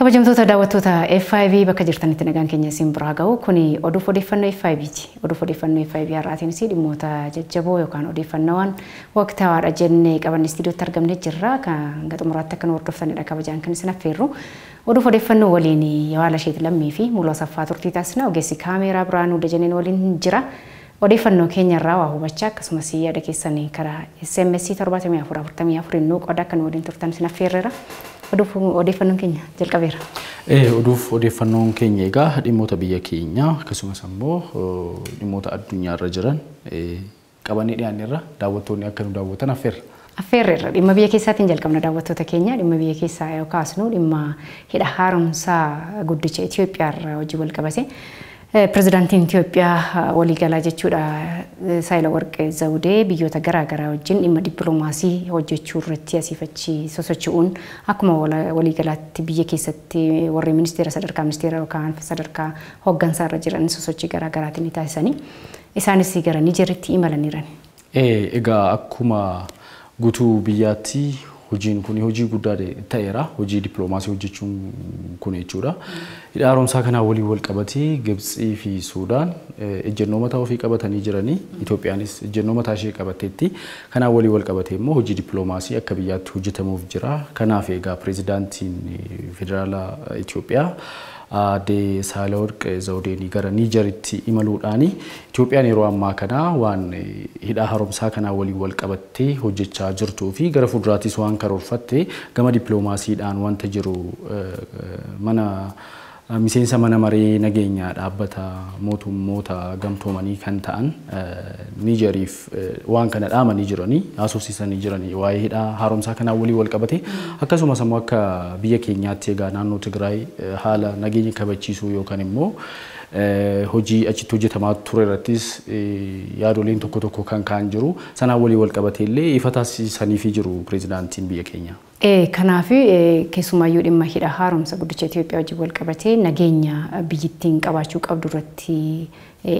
Kabajamtoota daawwattoota F5 bakka jirtanitti nagaan keenya isin biraa ga'u kuni oduuf odeeffannoo F5ti. Oduuf odeeffannoo F5 har'aatiinis dhimmoota jajjaboo yookaan odeeffannoowwan waqtawaadha jennee qabanne istiidiyootti argamnee jirra. Kan xumuraatti akka nu hordoftanidha kabajaan kan isin affeerru. Oduuf odeeffannoo waliin Yawaala Sheet Lammii fi Mul'oo Saffaa turtii taasisna. Ogeessi kaameeraa Biraanuu Dajaneen waliin jira. Odeeffannoo keenyarraa waa hubachaa akkasumas yaada keessanii karaa SMS 7444 nu qoda akka nu waliin turtan isin affeerreera. Odeeffannoon keenya jalqabeera. Oduuf odeeffannoon keenya egaa dhimmoota biyya keenya akkasumas immoo dhimmoota addunyaarra jiran qabannee dhiyaanneerra daawwattoonni akka nu daawwatan affeerra. Affeerreerra dhimma biyya keessaatiin jalqabna daawwattoota keenya dhimma biyya keessaa yoo kaasnu dhimma hidha haaromsaa guddicha Itoophiyaarra hojii wal qabate. Pirezidaantiin Itoophiyaa waliigalaa jechuudha Saahilawarq Zawudee biyyoota garaa wajjin dhimma dippiloomaasii hojjechuu irratti asiifachi sosocho'uun akkuma waliigalaatti biyya keessatti warri ministeera sadarkaa ministeera yookaan sadarkaa hooggansaa irra jiran sosochii garaatiin taasisanii isaanis gara Niijeritti imalaniiran. Egaa akkuma guutuu biyyaatti hojiin kun hojii guddaa ta'eera hojii dippiloomaasii hojjechuun kun jechuudha. Hidha haaromsaa kana waliin wal qabatee Gibxii fi Suudaan ejjennoo mataa ofii qabatanii jiranii Itoophiyaanis ejjennoo mataa ishee qabatteetti kana waliin wal qabatee immoo hojii dippiloomaasii akka biyyaatti hojjetamuuf jira. Kanaaf egaa pirezidaantiin federaalaa Itoophiyaa Aadde Saahilawarq Zawudeen gara Niijeritti imaluudhaani Itoophiyaan yeroo ammaa kana waan hidha haaromsaa kana waliin wal qabattee hojjechaa jirtuu fi gara fuulduraattis waan karoorfatte gama dippiloomaasiidhaan wanta jiru miseensa mana maree nageenyaa dhaabbata mootummoota gamtoomanii kan ta'an Niijeriif waan kana dhaamanii jiranii haasofsiisanii jiranii waa'ee hidha haaromsaa kana waliin wal qabate akkasumas immoo akka biyya keenyaatti egaa naannoo Tigraay haala nageenya kabachiisuu yookaan immoo hojii achitti hojjetamaa ture irrattis yaadoleen tokko kan kaan jiru sanaan waliin wal qabate illee ifa taasisaniif jiru pirezidaantiin biyya keenyaa. Kanaaf keessumaayyuu dhimma hidha haaromsa guddicha Itoophiyaa wajjin wal qabatee nageenya biyyattiin qabaachuu qabdu irratti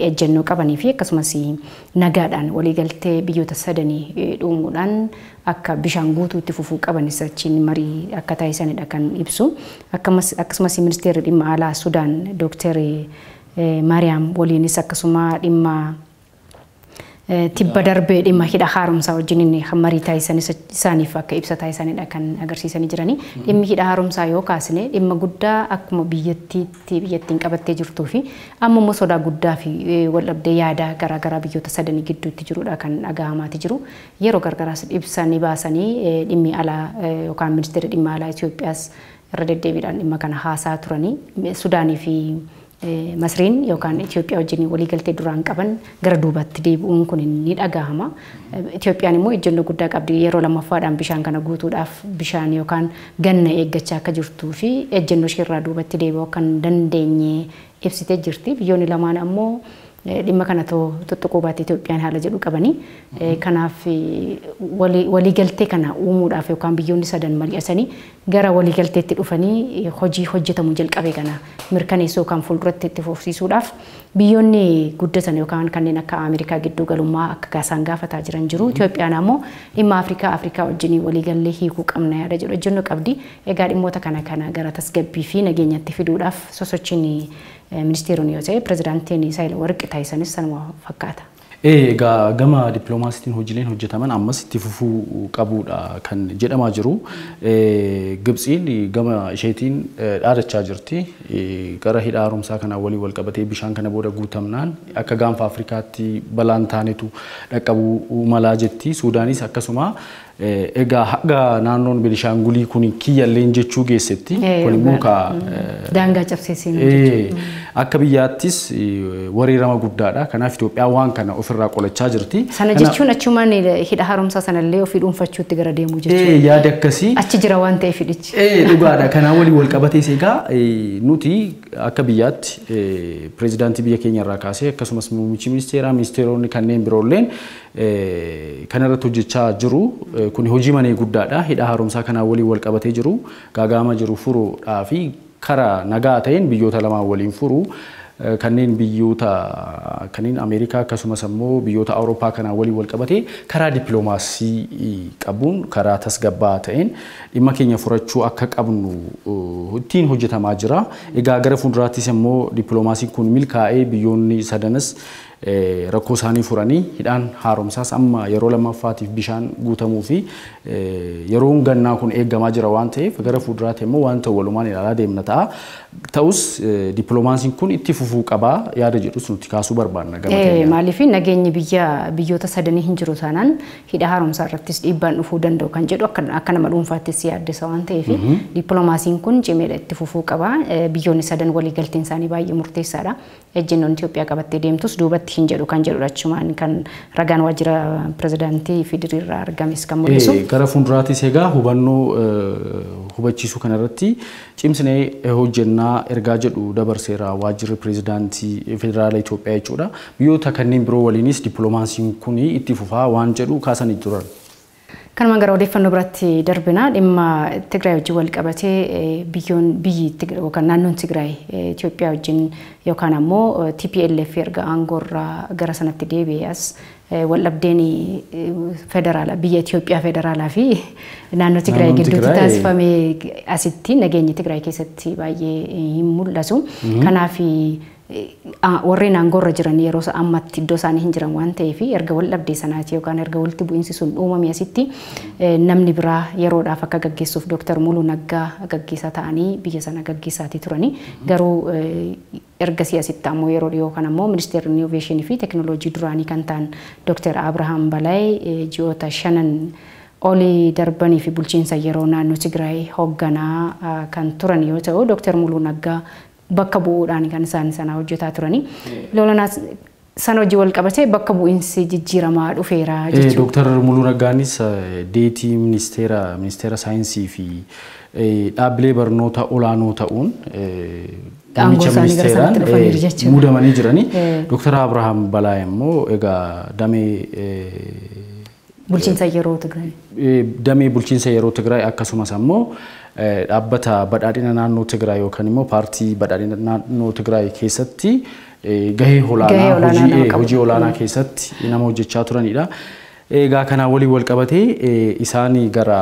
ejjennoo qabanii fi akkasumas nagaadhaan waliigaltee biyyoota sadanii dhuumuudhaan akka bishaan guutuu itti fufuu qaban isachiin marii akka taasisanidha kan ibsu. Akkasumas ministeerri dhimma alaa Sudaan Dr. Mariam waliinis akkasuma dhimma tibba darbee dhimma hidha haaromsaa wajjin marii taasisan isaaniif akka ibsa taasisanidha kan agarsiisanii jiranii. Dhimmi hidha haaromsaa yoo kaasne dhimma guddaa akkuma biyyattiin qabattee jirtuu fi amma sodaa guddaa fi waldhabdee yaada garaa biyyoota sadanii gidduutti jirudha kan dhagahamaati jiru. Yeroo gargaraas ibsanii baasanii dhimmi alaa yookaan ministeerri dhimma alaa Itoophiyaas irra deddeebiidhaan dhimma kana haasaa turanii Sudaanii fi Masriin yookaan Itoophiyaa wajjin waliigaltee duraan qaban gara duubatti deebi'uun kun ni dhagahama. Itoophiyaan immoo ejjennoo guddaa qabdi yeroo lammaffaadhaan bishaan kana guutuudhaaf bishaan yookaan ganna eeggachaa akka jirtuu fi ejjennoo isheerraa duubatti deebi'uu akka hin dandeenye ibsitee jirti. Biyyoonni lamaan ammoo dhimma kana tuttuquu baate Itoophiyaan haala jedhu qabanii. Kanaaf waliigaltee kana uumuudhaaf yookaan biyyoonni sadan mari'atanii gara waliigalteetti dhufanii hojii hojjetamu jalqabe kana mirkaneessuu yookaan fuulduratti itti fufsiisuudhaaf biyyoonni guddatan yookaan kanneen akka Ameerikaa gidduu galummaa akka gaasaan gaafataa jiran jiru. Itoophiyaan ammoo dhimma Afrikaa wajjin waliigallee hiikuu qabna yaada jedhu ejjennoo qabdi. Egaa dhimmoota kana gara tasgabbii fi nageenyatti fiduudhaaf sosochiin ministeeronni yoo ta'e pirezidaantiin Saahilawarq taasisanis sanuma fakkaata. Egaa gama dippiloomaasiitiin hojiileen hojjetaman ammas itti fufuu qabuudha kan jedhamaa jiru. Gibxiin gama isheetiin dhaadachaa jirti. Gara hidha haaromsaa kana waliin wal qabatee bishaan kana booda guutamnaan akka gaanfa Afrikaatti balaan taanetu dhaqqabuu malaa jetti. Suudaanis akkasuma egaa haga naannoon Benishaangulii kun kiyyalleen jechuu geessetti. Kun immoo daangaa cabseesiin jechuudha. Akka biyyaattis wariirama guddaadha. Kanaaf Itoophiyaan waan kana ofirraa qolachaa jirti. Sana jechuun achumaan hidha haaromsaa sanallee ofii dhuunfachuutti gara deemuu jechuudha. Yaada akkasii. Achi jira waan ta'eef hidhichi. Dhugaadha. Kanaan waliin wal qabatees egaa nuti akka biyyaatti pirezidaantii biyya keenya irraa kaasee akkasumas muummichi ministeeraa ministeeronni kanneen biroolleen kanarratti hojjechaa jiru. Kun hojii manee guddaadha. Hidha haaromsaa kanaan waliin wal qabatee jiru gaagama jiru furuudhaa fi karaa nagaa ta'een biyyoota lamaan waliin furu kanneen biyyoota kanneen Ameerikaa akkasumas immoo biyyoota Awurooppaa kanaa waliin wal qabatee karaa dippiloomaasii qabuun karaa tasgabbaa ta'een dhimma keenya furachuu akka qabnu ittiin hojjetamaa jira. Egaa gara fuulduraattis immoo dippiloomaasiin kun milkaa'ee biyyoonni sadanas rakkoo isaanii furanii hidhaan haaromsaas amma yeroo lammaffaatiif bishaan guutamuu fi yeroon gannaa kun eeggamaa jira waan ta'eef gara fuulduraatti immoo waan ta'u walumaan ilaalaa deemna ta'a. Ta'us dippiloomaasiin kun itti fufuu qabaa yaada jedhus nuti kaasuu barbaanna gama keenya. Maaliif nageenyi biyyoota sadanii hin jiru taanaan hidha haaromsaa irrattis dhiibbaan dhufuu danda'u kan jedhu akka nama dhuunfaattis yaaddessa waan ta'eef dippiloomaasiin kun cimeedha itti fufuu qabaa. Biyyoonni sadan waliigalteen isaanii baay'ee murteessaadha. Ejjennoon Itoophiyaa qabattee deemtus duubatti hin jedhu kan jedhudha achumaan kan ragaan waajjira pirezidaantii Fidiriirraa argames kan mul'isu. Gara fuulduraattis egaa hubannoo hubachiisuu kanarratti cimsinee hojjennaa ergaa jedhu dabarseera waajjirri pirezidaantii Federaala Itoophiyaa jechuudha. Biyyoota kanneen biroo waliinis dippiloomaasiin kun itti fufaa waan jedhu kaasanii turan. Kanuma gara odeeffannoo biratti darbina dhimma Tigraay wajjin wal qabatee biyyi yookaan naannoon Tigraay Itoophiyaa wajjin yookaan ammoo TPLF erga aangoorraa gara sanatti deebi'as waldhabdeen federaala biyya Itoophiyaa federaalaa fi naannoo Tigraay gidduutti taasifame asitti nageenyi Tigraay keessatti baay'ee hin mul'atu. Kanaaf warreen aangoorra jiran yeroo ammatti iddoo isaanii hin jiran waan ta'eef erga waldhabdee sanaati yookaan erga walitti bu'iinsi sun uumame asitti namni biraa yeroodhaaf akka gaggeessuuf Dr. Muluu Naggaa gaggeessaa ta'anii biyya sana gaggeessaatii turani. Garuu ergasii asitti ammoo yeroo dhiyoo kan ammoo ministeerri innoveeshinii fi teekinooloojii duraanii kan ta'an Dr. Abrahaam Balay ji'oota 5 olii darbanii fi bulchiinsa yeroo naannoo Tigraay hoogganaa kan turan yoo ta'u Dr. Muluu Naggaa bakka bu'uudhaan kan isaan sana hojjetaa turani. Lola sana hojii wal qabatee bakka bu'iinsi jijjiiramaa dhufeera jechuudha. Dr. Muluu Naggaanis deetii ministeera saayinsii fi dhaabbilee barnoota olaanoo ta'uun muudamanii jirani. Dr. Abrahaam Balaa immoo egaa damee bulchiinsa yeroo Tigraay. Damee bulchiinsa yeroo Tigraay akkasumas ammoo dhaabbata badhaadhina naannoo Tigraay yookaan immoo paartii badhaadhina naannoo Tigraay keessatti gahee olaanaa hojii olaanaa keessatti nama hojjechaa turanidha. Egaa kana waliin wal qabatee isaanii gara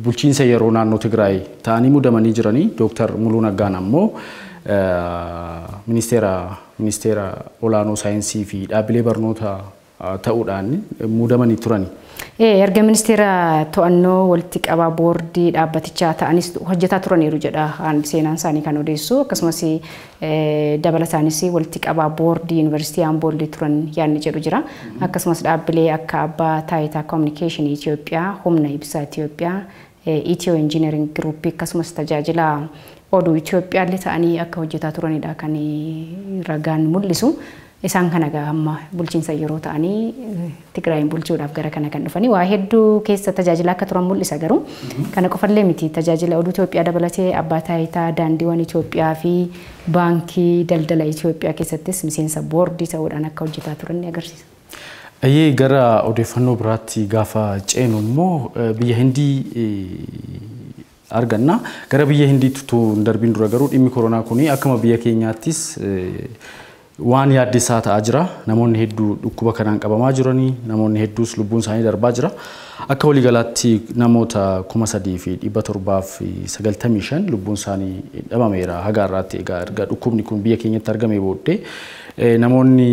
bulchiinsa yeroo naannoo Tigraay ta'anii muudamanii jiranii. Dr. Muluu Naggaan ammoo ministeera olaanoo saayinsii fi dhaabbilee barnoota ta'uudhaan muudamanii turani. Erga ministeera to'annoo walitti qabaa boordii dhaabbatichaa ta'anis hojjetaa turaniiru jedha seenaan isaanii kan odeessu. Akkasumas dabalataanis walitti qabaa boordii yuunivarsiitii Amboollee turan yaadni jedhu jira. Akkasumas dhaabbilee akka abbaa taayitaa koominikeeshinii Itoophiyaa, humna ibsaa Itoophiyaa, Itiyoo Injineering Giruuppii akkasumas tajaajila oduu Itoophiyaallee ta'anii akka hojjetaa turanidha kan ragaan mul'isu. Isaan kana amma bulchiinsa yeroo ta'anii Tigraayin bulchuudhaaf gara kana kan dhufanii waa hedduu keessa tajaajila akka turan mul'isa garuu kana qofallee miti tajaajila oduu Itoophiyaa dabalatee abbaa taayitaa daandiiwwan Itoophiyaa fi baankii daldala Itoophiyaa keessattis miseensa boordii ta'uudhaan akka hojjetaa turan ni agarsiisa. Gara odeeffannoo biraatti gaafa ceenu immoo biyya Hindii arganna. Gara biyya Hindiitti utuu hin darbiin dura garuu dhimmi koronaa kuni akkuma biyya keenyaattis waan yaaddisaa ta'aa jira. Namoonni hedduu dhukkuba kanaan qabamaa jiranii, namoonni hedduus lubbuun isaanii darbaa jira. Akka waliigalaatti namoota 3,795 lubbuun isaanii dhabameera haga har'aatti egaa erga dhukkubni kun biyya keenyatti argame booddee namoonni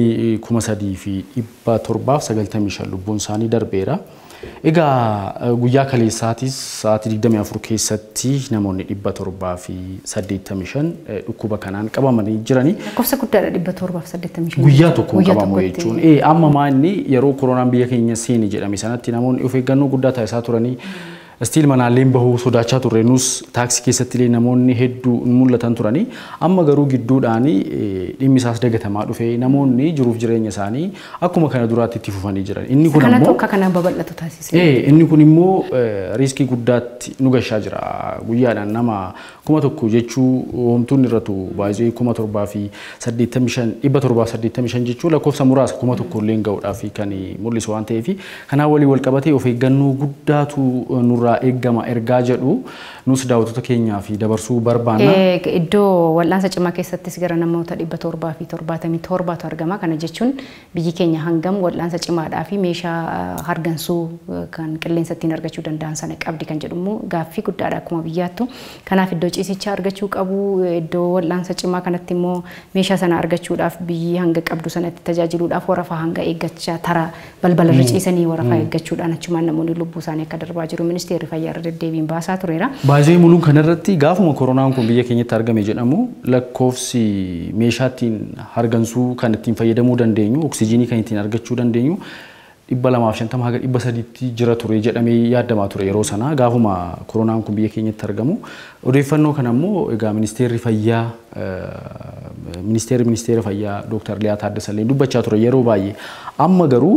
3,795 lubbuun isaanii darbeera. Egaa guyyaa kaleessaatis sa'aatii 24 keessatti namoonni 785 dhukkuba kanaan qabamanii jiranii. Lakkoofsa guddaadha 785. Guyyaa tokkoon qabamu jechuun. Amma maanni yeroo koronaan biyya keenya seeni jedhame sanatti namoonni of eeggannoo guddaa taasisaa turanii. Stiil manaaleen bahuu sodaachaa turre nus taaksii keessatti illee namoonni hedduu mul'atan turanii. Amma garuu gidduudhaan dhimmi isaas dagatamaa dhufee namoonni jiruuf jireenya isaanii akkuma kana duraatti itti fufanii jiran. Inni kun ammoo akka kana babal'atu taasise. Inni kun immoo riiskii guddaatti nu gashaa jira. Guyyaadhaan nama 1,000 jechuu homtuun irratu baay'ee 785 jechuu lakkoofsa muraasa 1,000 illee ga'uudhaaf kan mul'isu waan ta'eef kanaan walii wal qabatee of eeggannoo guddaatu nurra nurraa eeggama ergaa jedhu nus daawwattoota keenyaa fi dabarsuu barbaanna. Iddoo wal'aansa cimaa keessattis gara namoota 777 argama. Kana jechuun biyyi keenya hangam wal'aansa cimaadhaa fi meeshaa hargansuu kan qilleensa ittiin argachuu danda'an sana qabdi kan jedhu gaaffii guddaadha akkuma biyyaattu. Kanaaf iddoo ciisichaa argachuu qabu, iddoo wal'aansa cimaa kanatti immoo meeshaa sana argachuudhaaf biyyi hanga qabdu sanatti tajaajiluudhaaf warafaa hanga eeggachaa tara balbala irra ciisanii warafaa eeggachuudhaan achumaan namoonni lubbuu isaanii akka darbaa jiru ministeerri fayyaa irra deddeebiin baasaa tureera. Baay'ee muluun kanarratti gaafuma koronaan kun biyya keenyatti argame jedhamu lakkoofsi meeshaa ittiin hargansuu kan ittiin fayyadamuu dandeenyu oksijiinii kan ittiin argachuu dandeenyu 250 haga 300 jira ture jedhamee yaadamaa ture yeroo sana gaafuma koronaan kun biyya keenyatti argamu. Odeeffannoo kana immoo egaa ministeerri fayyaa ministeera fayyaa Dr. Liyaa Taaddasallee dubbachaa ture yeroo baay'ee. Amma garuu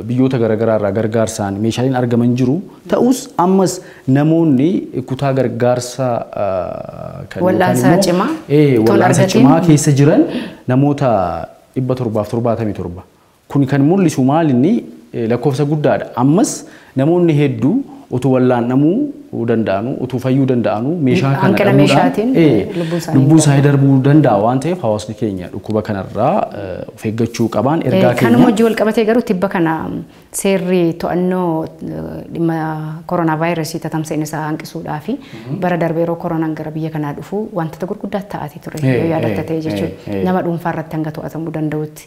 biyyoota garaagaraa irraa gargaarsaan meeshaaleen argaman jiru. Ta'us ammas namoonni kutaa gargaarsa wal'aansa cimaa keessa jiran namoota 777. Kun kan mul'isu maalinni lakkoofsa guddaadha. Ammas namoonni hedduu utuu wal'aanamuu danda'anu, utuu fayyuu danda'anu meeshaa kana dhabuudhaan lubbuu isaanii darbuu danda'a waan ta'eef hawaasni keenya dhukkuba kanarraa of eeggachuu qaban ergaa keenya. Kanuma hojii wal qabatee garuu tibba kana seerri to'annoo dhimma koronaa vaayirasii tatamsa'ina isaa hanqisuudhaa fi bara darbee yeroo koronaan gara biyya kanaa dhufu wantoota gurguddaa ta'atii ture yoo yaadatta ta'e jechuudha. Nama dhuunfaa irratti hanga to'atamuu danda'utti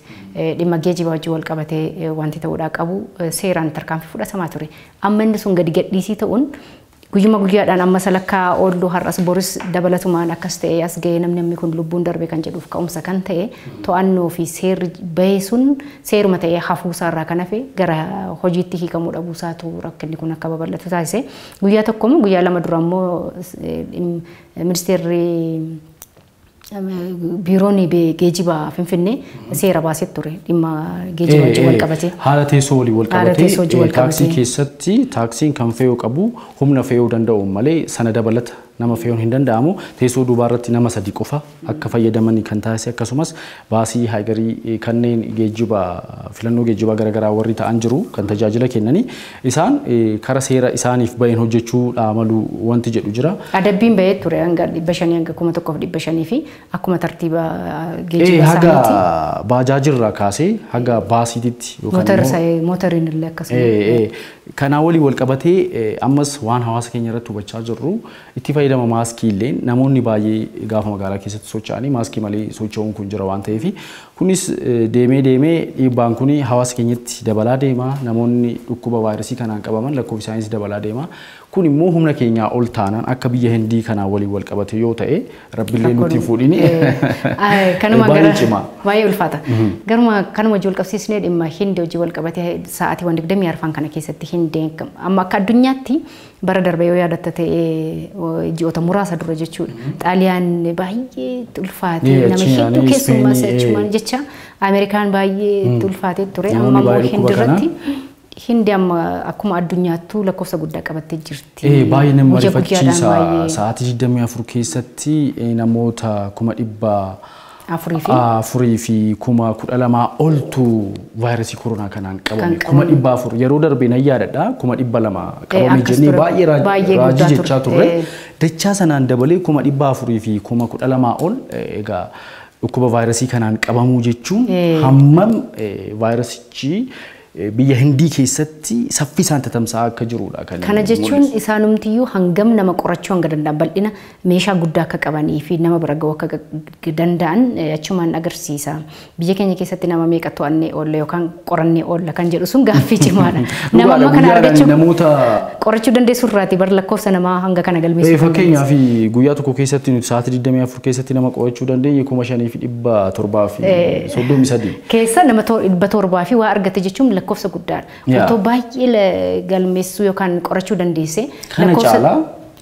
dhimma geejjibaa hojii wal qabatee wanti ta'uudhaa qabu seeraan tarkaanfii fudhatamaa ture. Amma inni sun gadi gadhiisii ta'uun guyyuma guyyaadhaan amma salakkaa ooluu har'as boris dabalatumaan akkas ta'e as ga'ee namni kun lubbuun darbe kan jedhuuf ka'umsa kan ta'e to'annoo fi seerri bahee sun seeruma ta'ee hafuusaarraa kan hafe gara hojiitti hiikamuu dhabuusaatu rakkinni kun akka babal'atu taasise. Guyyaa tokkomoo guyyaa lama dura immoo ministeerri biiroon geejjibaa Finfinnee seera baasee ture dhimma geejjiba wajjin wal qabatee. Haala teessoo waliin wal qabatee taaksii keessatti taaksiin kan fe'uu qabu humna fe'uu danda'u malee sana dabalata nama fe'uun hin danda'amu. Teessoo duubaarratti nama 3 qofa akka fayyadamanii kan taasise akkasumas baasii haayigarii kanneen geejjiba filannoo geejjibaa garaagaraa warri ta'an jiru kan tajaajila kennanii isaan kara seera isaaniif baheen hojjechuu malu wanti jedhu jira. Adabbiin bahee ture hanga 500 hanga 1500 fi akkuma tartiiba geejjiba isaaniiti. Haga baajaajirraa kaasee haga baasiititti yookaan mootoriin illee akkasuma. Kanaa walii wal qabatee ammas waan hawaasa keenya irratti hubachaa jirru itti fayyadama maaskii illee namoonni baay'ee gaafa magaalaa keessatti socho'anii maaskii malee socho'uun kun jira waan ta'eef kunis deemee dhiibbaan kun hawaasa keenyatti dabalaa deema namoonni dhukkuba vaayirasii kanaan qabaman lakkoofsi isaaniis dabalaa deema. Kun immoo humna keenyaa ol taanaan akka biyya Hindii kanaa waliin wal qabate yoo ta'e rabbiillee nutti fuudhini. Kanuma gara baay'ee ulfaata. Garuma kanuma hojii wal qabsiisnee dhimma Hindii hojii wal qabate sa'aatiiwwan 24 kana keessatti Hindii amma akka addunyaatti bara darbe yoo yaadatta ta'e ji'oota muraasa dura jechuudha. Xaaliyaan baay'ee ulfaate nama hedduu keessummaa jechuun jecha Ameerikaan baay'ee ulfaatee ture amma immoo Hindii irratti. Hindi amma akkuma addunyaattuu lakkoofsa guddaa qabattee jirti. Baay'ee nama rifachiisa sa'aatii 24 keessatti namoota 400 fi 12,000 oltu vaayirasii koronaa kanaan qabame. 400 yeroo darbe nan yaadadha 200 qabame jennee baay'ee raajii jechaa turre. Dachaa sanaan dabalee 400 fi 12,000 ol egaa dhukkuba vaayirasii kanaan qabamuu jechuun hammam vaayirasichi biyya Hindii keessatti saffisaan tatamsa'aa akka jirudha. Kana jechuun isaanumtiyyuu hangam nama qorachuu hanga danda'an bal'ina meeshaa guddaa akka qabanii fi nama bira ga'uu akka danda'an achumaan agarsiisa. Biyya keenya keessatti nama meeqa to'annee oolla yookaan qorannee oolla kan jedhu sun gaaffii cimaadha. Nama amma kana argachuun qorachuu dandeessu irraati bar lakkoofsa namaa hanga kana galmeessuu. Fakkeenyaaf guyyaa tokko keessatti nuti sa'aatii 24 keessatti nama qorachuu dandeenye 5,733 keessa nama 700 fi waa argate jechuun lakkoofsa guddaadha. Otoo baay'ee galmeessuu yookaan qorachuu dandeesse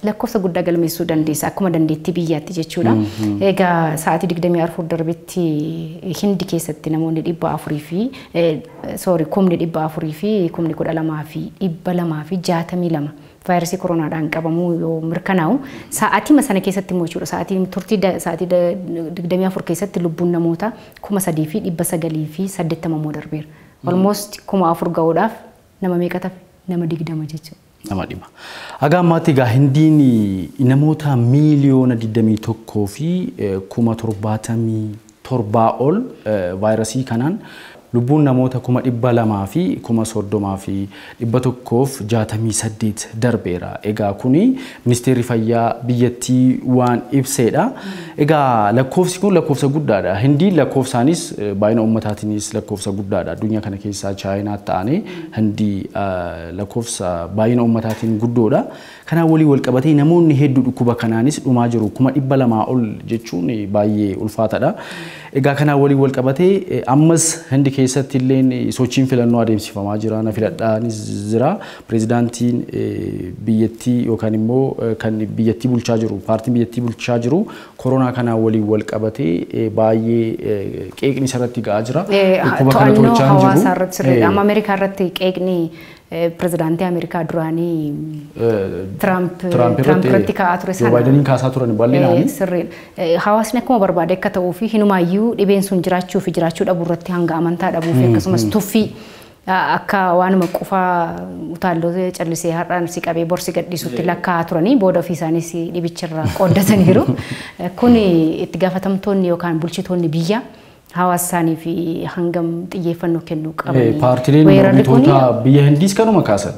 lakkoofsa guddaa galmeessuu dandeessa akkuma dandeettii biyyaatti jechuudha. Egaa sa'aatii 24 darbetti Hindi keessatti namoonni 400 fi 400 fi 12,000 fi 262 vaayirasii koronaadhaan qabamuu yoo mirkanaa'u sa'aatii sana keessatti immoo jechuudha sa'aatii turtii sa'aatii 24 keessatti lubbuun namoota 3,900 fi 80 immoo darbeera. Almost 4,000 ga'uudhaaf nama meeqa tafe nama 20 jechuudha. nama dhima. Haga ammaatti egaa Hindiin namoota miiliyoona 21 fi 77,000 ol vaayirasii kanaan lubbuun namoota 200,000 fi 30,168 darbeera. Egaa kuni ministeerri fayyaa biyyattii waan ibseedha. Egaa lakkoofsi kun lakkoofsa guddaadha. Hindiin lakkoofsaanis baay'ina uummataatiinis lakkoofsa guddaadha. Addunyaa kana keessaa Chaayinaa ta'anii Hindii lakkoofsa baay'ina uummataatiin guddoodha. Kanaan walii wal qabatee namoonni hedduu dhukkuba kanaanis dhumaa jiru. 200,000 ol jechuun baay'ee ulfaataadha. Egaa kanaan walii wal qabatee ammas Hindi keessatti illee sochiin filannoo adeemsifamaa jira. Na filadhaanis jira. Pireezidaantiin biyyattii yookaan immoo kan biyyattii bulchaa jiru, paartiin biyyattii bulchaa jiru koronaa kanaan walii wal qabatee baay'ee qeeqni isarratti ga'aa jira. To'annoo hawaasaa irratti amma Ameerikaa irratti qeeqni pireezidaantii Ameerikaa duraanii Tiraamp irratti ka'aa ture sana. Baay'inaan kaasaa turan bal'inaan. Sirriin. Hawaasni akkuma barbaade akka ta'uu fi hinumaayyuu dhibeen sun jiraachuu fi jiraachuu dhabuu irratti hanga amantaa dhabuu fi akkasumas tuffii akka waanuma qufaa utaalloo callisee har'aan si qabee borsi gadhiisutti lakkaa'aa turanii booda ofii isaanis dhibicharraa qooddataniiru. Kun itti gaafatamtoonni yookaan bulchitoonni biyya hawaasanii fi hangam xiyyeeffannoo kennuu qaban. Paartileen mormitoota biyya Hindiis kanuma kaasan.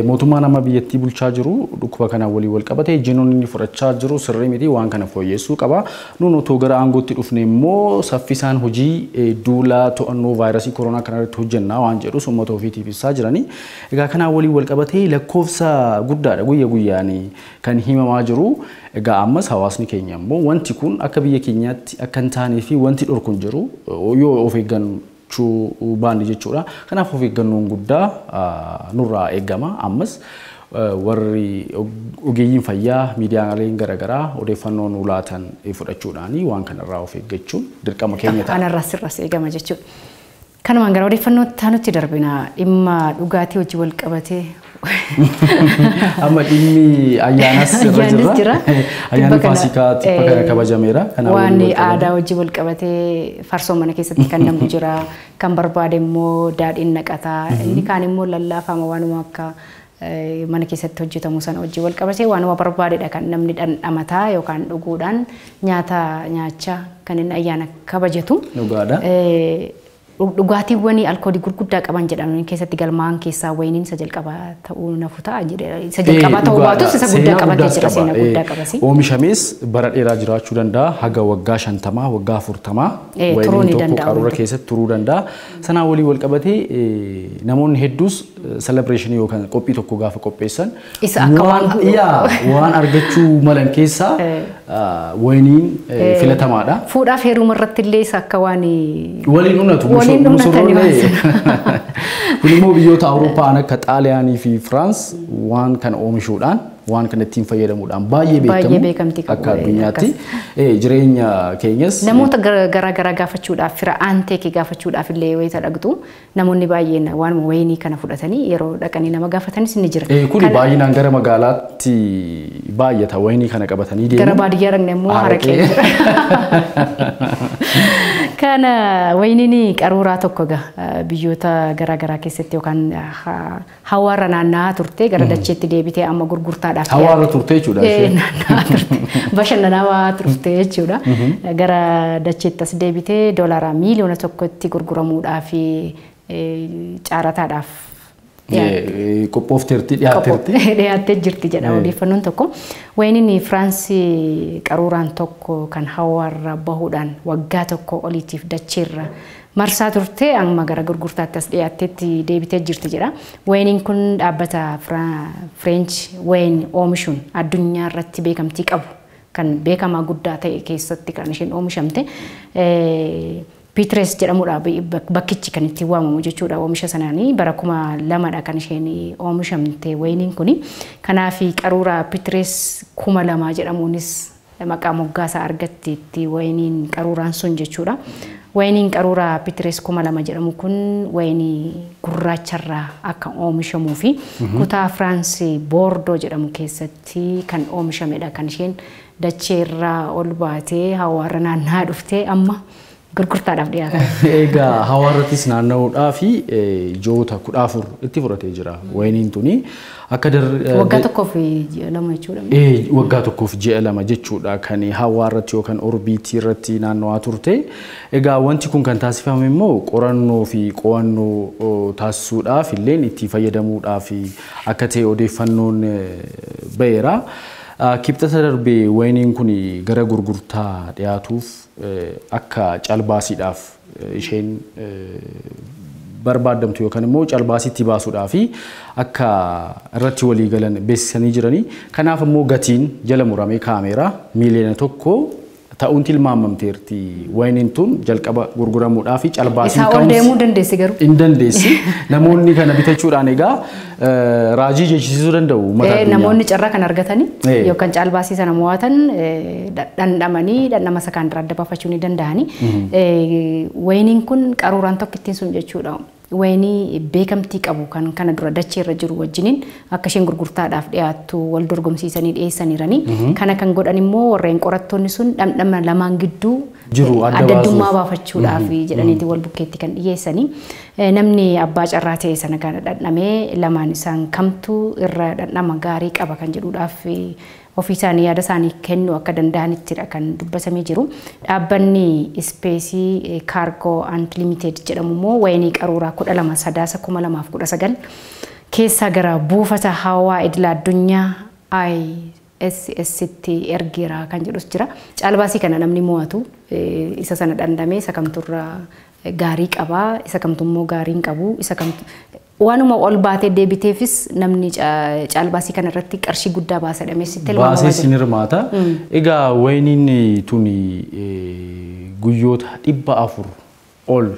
Mootummaan amma biyyattii bulchaa jiru dhukkuba kanaan walii wal qabatee ejjennoon inni fudhachaa jiru sirrii miti waan kana fooyyessuu qaba. Nuun otoo gara aangootti dhufne immoo saffisaan hojii duula to'annoo vaayirasii koronaa kanarratti hojjennaa waan jedhu uummata ofiitiif ibsaa jiranii. Egaa kanaan walii wal qabatee lakkoofsa guddaadha guyya guyyaan kan himamaa jiru. Egaa ammas hawaasni keenya immoo wanti kun akka biyya keenyaatti akka hin taanee fi wanti dhorkuun jiru yoo of eeggachuu baanne jechuudha. Kanaaf of eeggannoon guddaa nurraa eegama. Ammas warri ogeeyyiin fayyaa miidiyaaleen garaagaraa odeeffannoo nu laatan fudhachuudhaan waan kanarraa of eeggachuun dirqama keenya ta'a. Kanarraa sirras eegama jechuudha. Kanumaan gara odeeffannoo taanutti darbina dhimma dhugaatii hojii wal qabatee. Amma dhimmi ayyaanas jira. Ayyaanni Faasikaa tippa kana kabajameera. Waan aadaa hojii wal qabatee farsoo mana keessatti kan namni jira. Kan barbaade immoo daadhiin naqataa. Inni kaan immoo lallaafama waanuma akka mana keessatti hojjetamu sana hojii wal qabatee waanuma barbaadeedha kan namni dhandhamataa yookaan dhuguudhaan nyaata nyaachaa kan inni ayyaana kabajatu. Dhugaadha. Dhugaatiiwwan alkoolii gurguddaa qaban jedhaman keessatti galmaan keessaa wayiniin isa jalqabaa ta'uu nafu ta'a jedhee isa jalqabaa ta'uu baatus isa guddaa qabatee jira seenaa guddaa qabasi. Oomishamees bara dheeraa jiraachuu danda'a haga waggaa 50 waggaa 40 wayiniin tokko qaruura keessatti turuu danda'a. Sanaa walii wal qabatee namoonni hedduus celebration yookaan qophii tokko gaafa qopheessan isa akka waan argachuu malan keessaa wayiniin filatamaadha. Fuudhaaf heeruma irratti illee isa akka waan waliin unatu kun immoo biyyoota Awurooppaan akka Xaaliyaanii fi Firaans waan kana oomishuudhaan waan kana ittiin fayyadamuudhaan baay'ee beekamti akka addunyaatti jireenya keenyas namoota garaa gaafachuudhaaf fira aanteekii gaafachuudhaaf illee wayita dhaqxu namoonni baay'een waan wayinii kana fudhatanii yeroo dhaqanii nama gaafatanis ni jira. Kuni baay'inaan gara magaalaatti baay'ata wayinii kana qabatanii deemu. Gara baadiyyaa dhaqne immoo haraqee jira. Kana wayiniin qaruuraa tokko biyyoota garaa keessatti yookaan hawaara naanna'aa turte gara dacheetti deebitee amma gurgurtaadhaaf hawaara turte jechuudha. Bashannanaa turte jechuudha. Gara dacheettas deebitee doolaara miiliyoona tokkotti gurguramuudhaaf caarataadhaaf qophoofteerti dhiyaattee jirti jedha odeeffannoon tokko. Wayiniin Firaansii qaruuraan tokko kan hawaarra bahuudhaan waggaa tokko oliitiif dacheerra marsaa turte amma gara gurgurtaatti as dhiyaatteetti deebitee jirti jedha. Wayiniin kun dhaabbata French wayin oomishuun addunyaa irratti beekamtii qabu kan beekamaa guddaa ta'e keessatti kan isheen oomishamte. Pitres jedhamuudha bakkichi kan itti waamamu jechuudha oomisha sanaanii bara 2002 kan isheen oomishamte wayiniin kuni. Kanaaf qaruuraa Pitres 2002 jedhamuunis maqaa moggaasaa argatteetti wayiniin qaruuraan sun jechuudha. Wayiniin qaruuraa Pitres 2002 jedhamu kun wayinii gurraacharraa akka oomishamuu fi kutaa Firaansii Boordoo jedhamu keessatti kan oomishamedha kan isheen dacheerraa ol baatee hawaara naanna'aa dhuftee amma gurgurtaadhaaf dhiyaatan. Egaa hawaarrattis naanna'uudhaa fi joota 14 itti fudhatee jira. Wayiniin tuni akka waggaa tokkoof ji'a lama jechuudha. Waggaa tokkoof ji'a lama jechuudha kan hawaarratti yookaan orbiitii irratti naanna'aa turte. Egaa wanti kun kan taasifame immoo qorannoo fi qo'annoo taasisuudhaaf illee itti fayyadamuudhaaf akka ta'e odeeffannoon ba'eera. Kibxata darbee wayiniin kun gara gurgurtaa dhiyaatuuf akka calbaasiidhaaf isheen barbaadamtu yookaan immoo calbaasiitti baasuudhaaf akka irratti walii galan beeksisanii jiranii. Kanaaf immoo gatiin jala muramee kaameera miliyoona 1 ta'uun tilmaamamteerti. Wayiniin tun jalqaba gurguramuudhaaf calbaasiin kan deemuu dandeessi garuu hin dandeessi. Namoonni kana bitachuudhaan egaa raajii jechisiisuu danda'u uummata addunyaa. Namoonni carraa kan argatanii yookaan caalbaasii sana mo'atan dhandhamanii dhandhama isa kaan irraa adda baafachuu ni danda'ani. Wayiniin kun qaruuraan tokko ittiin sun jechuudha. Wayinii beekamtii qabu kan kana dura dachee irra jiru wajjiniin akka isheen gurgurtaadhaaf dhiyaattu wal dorgomsiisanii dhiyeessaniirani. Kana kan godhan immoo warreen qorattoonni sun dhandhama lamaan gidduu addaddummaa baafachuudhaaf jedhaniiti wal bukkeetti kan dhiyeessanii. Namni abbaa carraa ta'e sana kana dhandhamee lamaan isaan kamtu irra dhandhama gaarii qaba kan jedhuudhaaf ofii isaanii yaada isaanii kennuu akka danda'anittidha kan dubbatamee jiru. Dhaabbanni ispeesii kaargoo and limited jedhamu immoo wayinii qaruuraa 12 sadaasa 2019 keessaa gara buufata hawaa idil addunyaa ISStti ergeera kan jedhus jira. Caalbaasii kana namni mo'atu isa sana dhandhamee isa kamturra gaarii qaba isa kamtu immoo gaarii hin qabu isa kamtu waanuma ol baatee deebiteefis namni caalbaasii kana irratti qarshii guddaa baasa dhameessitti ilmaama baasee sinirmaata. Egaa wayiniin tuni guyyoota 400 ol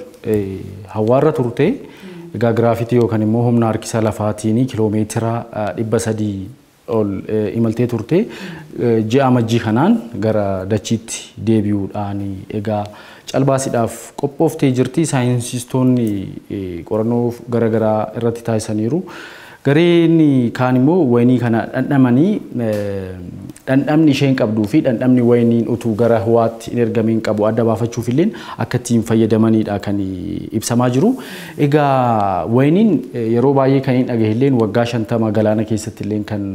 hawaarra turte. Egaa giraafitii yookaan immoo humna harkisa lafaatiin kiloomeetira 300 ol imaltee turte. Ji'a amajjii kanaan gara dachiitti deebi'uudhaan egaa calbaasiidhaaf qophooftee jirti. Saayinsistoonni qorannoo garaagaraa irratti taasisaniiru. Gareen kaan immoo wayinii kana dhandhamanii dhandhamni isheen qabduu fi dhandhamni wayiniin utuu gara ho'aatti hin ergamiin qabu adda baafachuuf illee akka ittiin fayyadamanidha kan ibsamaa jiru. Egaa wayiniin yeroo baay'ee kan hin dhagahe waggaa 50 galaana keessatti illee kan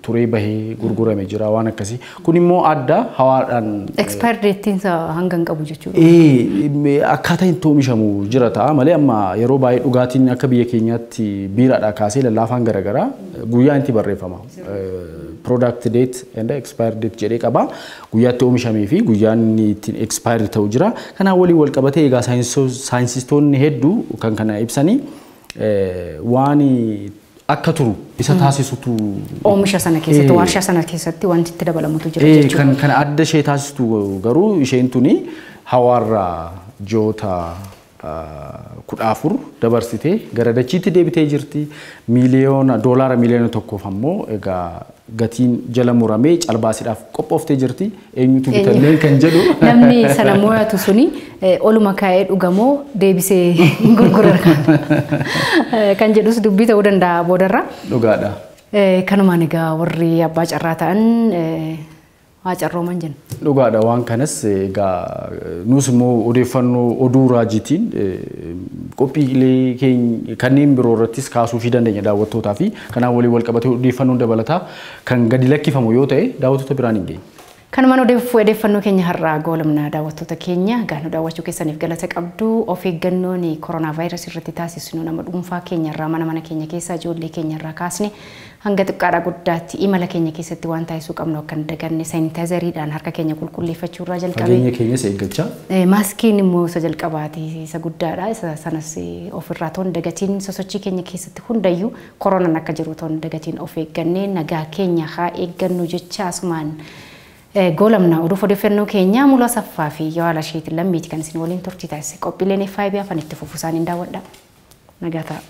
turee bahee gurgurame jira waan akkasii. Kun immoo adda hawaadhaan expire datein hanga hin qabu jechuudha. Akkaataa itti oomishamu jira ta'a malee amma yeroo baay'ee dhugaatiin akka biyya keenyaatti biiraadhaa kaasee lallaafaan garaagaraa guyyaa itti barreeffama. Product date and expire date jedhee qaba. Guyyaatti oomishamee fi guyyaan ittiin expire ta'u jira. Kanaan waliin wal qabatee egaa saayinsistoonni hedduu kan kana ibsanii waan akka turu isa taasisutu oomisha sana keessatti warshaa sana keessatti wanti itti dabalamutu jira jechuudha. Kan adda ishee taasistu garuu isheen tuni hawaarra joota 14 dabarsitee gara dachiitti deebitee jirti. $1 miliyoona 1 ammoo egaa gatiin jala muramee calbaasiidhaaf qophooftee jirti. Eenyutu bitallee kan jedhu. Namni sana mo'atu suni oluma kaa'ee dhugamoo deebisee gurgura kan jedhus dubbii ta'uu danda'a boodarra. Dhugaadha. Kanumaan egaa warri abbaa carraa ta'an haa carrooman jenna. Dhugaadha waan kanas egaa nus immoo odeeffannoo oduu raajiitiin qophiilee keenya kanneen biroo irrattis kaasuu fi dandeenya daawwattootaa fi kanaan waliin wal qabatee odeeffannoon dabalataa kan gadi lakkifamu yoo ta'e daawwattoota biraan hin geenye. Kanumaan odeeffannoo keenya har'aa goolabna daawwattoota keenya gaanuu daawwachuu keessaniif galata qabdu. Of eeggannoon koronaa vaayirasii irratti taasisnu nama dhuunfaa keenya irraa mana keenya keessaa ijoollee keenya irraa kaasne hanga xiqqaadhaa guddaatti imala keenya keessatti waan taasisuu qabnu akka hin daganne saayintaayizariidhaan harka keenya qulqulleeffachuu irraa jalqabee fageenya keenyas eeggachaa maaskiin immoo isa jalqabaati isa guddaadha isa sanas ofirraa toon dagatiin sosochii keenya keessatti hundayyuu koronaan akka jiru toon dagatiin of eeggannee nagaa keenya haa eeggannu jecha asumaan goolabna odeeffannoo keenya Muluu Asaffaa fi Yaala Sheetiin Lammiiti kan isin waliin turtii taasise qophiileen FIB afaan itti fufuu isaaniin daawwadha. Nagaa ta'a.